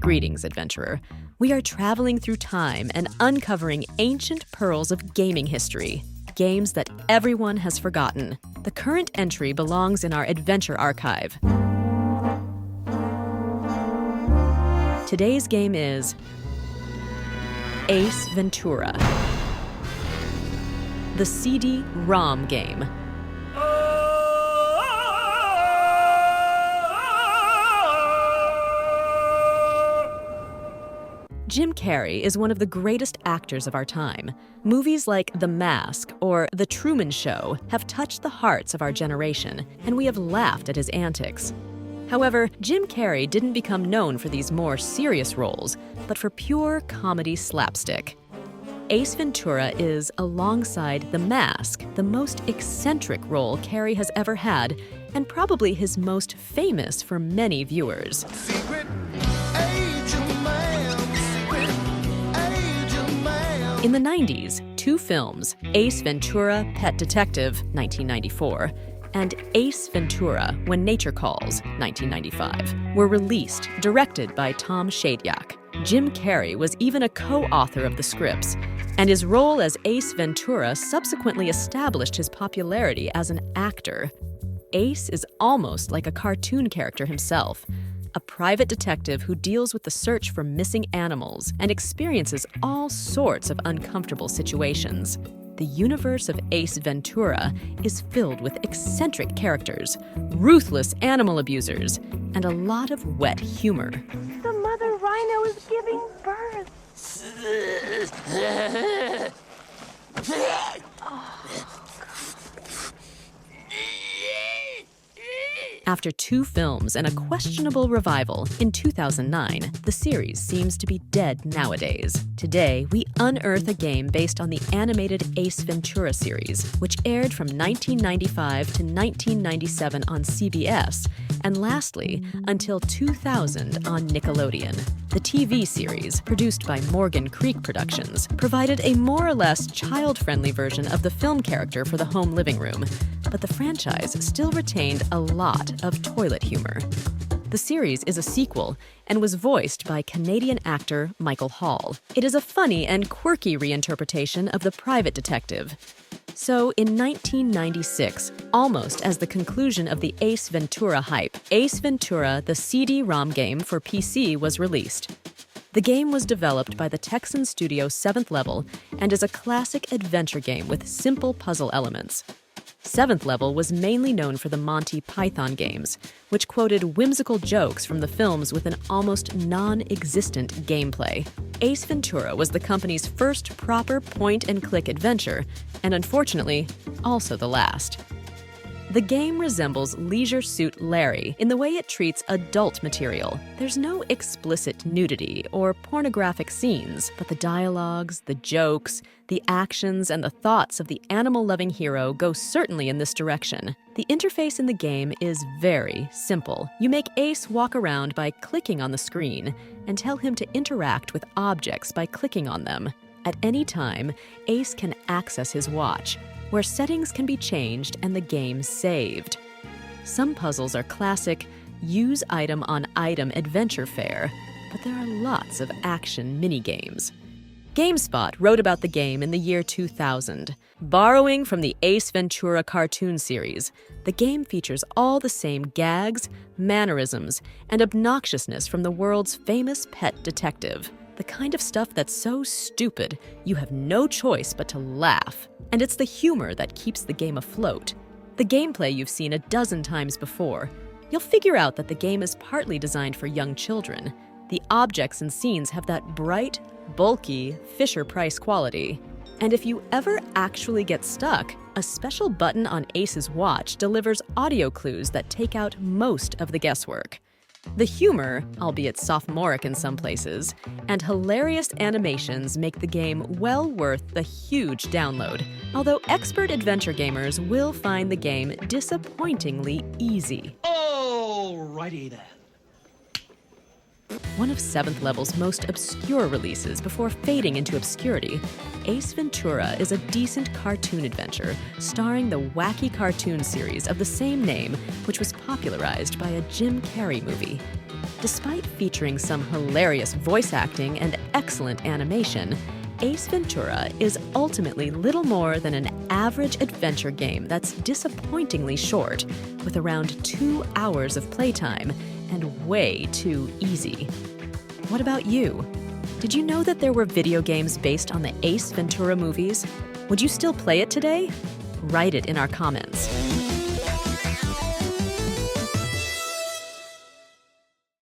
Greetings, adventurer. We are traveling through time and uncovering ancient pearls of gaming history. Games that everyone has forgotten. The current entry belongs in our adventure archive. Today's game is Ace Ventura, the CD-ROM game. Jim Carrey is one of the greatest actors of our time. Movies like The Mask or The Truman Show have touched the hearts of our generation, and we have laughed at his antics. However, Jim Carrey didn't become known for these more serious roles, but for pure comedy slapstick. Ace Ventura is, alongside The Mask, the most eccentric role Carrey has ever had, and probably his most famous for many viewers. In the 90s, two films, Ace Ventura, Pet Detective, 1994, and Ace Ventura, When Nature Calls, 1995, were released, directed by Tom Shadyac. Jim Carrey was even a co-author of the scripts, and his role as Ace Ventura subsequently established his popularity as an actor. Ace is almost like a cartoon character himself, a private detective who deals with the search for missing animals and experiences all sorts of uncomfortable situations. The universe of Ace Ventura is filled with eccentric characters, ruthless animal abusers, and a lot of wet humor. The mother rhino is giving birth. After two films and a questionable revival in 2009, the series seems to be dead nowadays. Today, we unearth a game based on the animated Ace Ventura series, which aired from 1995 to 1997 on CBS, and lastly, until 2000 on Nickelodeon. The TV series, produced by Morgan Creek Productions, provided a more or less child-friendly version of the film character for the home living room, but the franchise still retained a lot of toilet humor. The series is a sequel and was voiced by Canadian actor Michael Hall. It is a funny and quirky reinterpretation of The Private Detective. So, in 1996, almost as the conclusion of the Ace Ventura hype, Ace Ventura, the CD-ROM game for PC, was released. The game was developed by the Texan studio 7th Level and is a classic adventure game with simple puzzle elements. 7th Level was mainly known for the Monty Python games, which quoted whimsical jokes from the films with an almost non-existent gameplay. Ace Ventura was the company's first proper point-and-click adventure, and unfortunately, also the last. The game resembles Leisure Suit Larry in the way it treats adult material. There's no explicit nudity or pornographic scenes, but the dialogues, the jokes, the actions, and the thoughts of the animal-loving hero go certainly in this direction. The interface in the game is very simple. You make Ace walk around by clicking on the screen and tell him to interact with objects by clicking on them. At any time, Ace can access his watch, where settings can be changed and the game saved. Some puzzles are classic use item on item adventure fare, but there are lots of action minigames. GameSpot wrote about the game in the year 2000. Borrowing from the Ace Ventura cartoon series, the game features all the same gags, mannerisms, and obnoxiousness from the world's famous pet detective. The kind of stuff that's so stupid, you have no choice but to laugh. And it's the humor that keeps the game afloat. The gameplay you've seen a dozen times before. You'll figure out that the game is partly designed for young children. The objects and scenes have that bright, bulky, Fisher-Price quality. And if you ever actually get stuck, a special button on Ace's watch delivers audio clues that take out most of the guesswork. The humor, albeit sophomoric in some places, and hilarious animations make the game well worth the huge download, although expert adventure gamers will find the game disappointingly easy. Alrighty then. One of 7th Level's most obscure releases before fading into obscurity, Ace Ventura is a decent cartoon adventure starring the wacky cartoon series of the same name, which was popularized by a Jim Carrey movie. Despite featuring some hilarious voice acting and excellent animation, Ace Ventura is ultimately little more than an average adventure game that's disappointingly short, with around 2 hours of playtime and way too easy. What about you? Did you know that there were video games based on the Ace Ventura movies? Would you still play it today? Write it in our comments.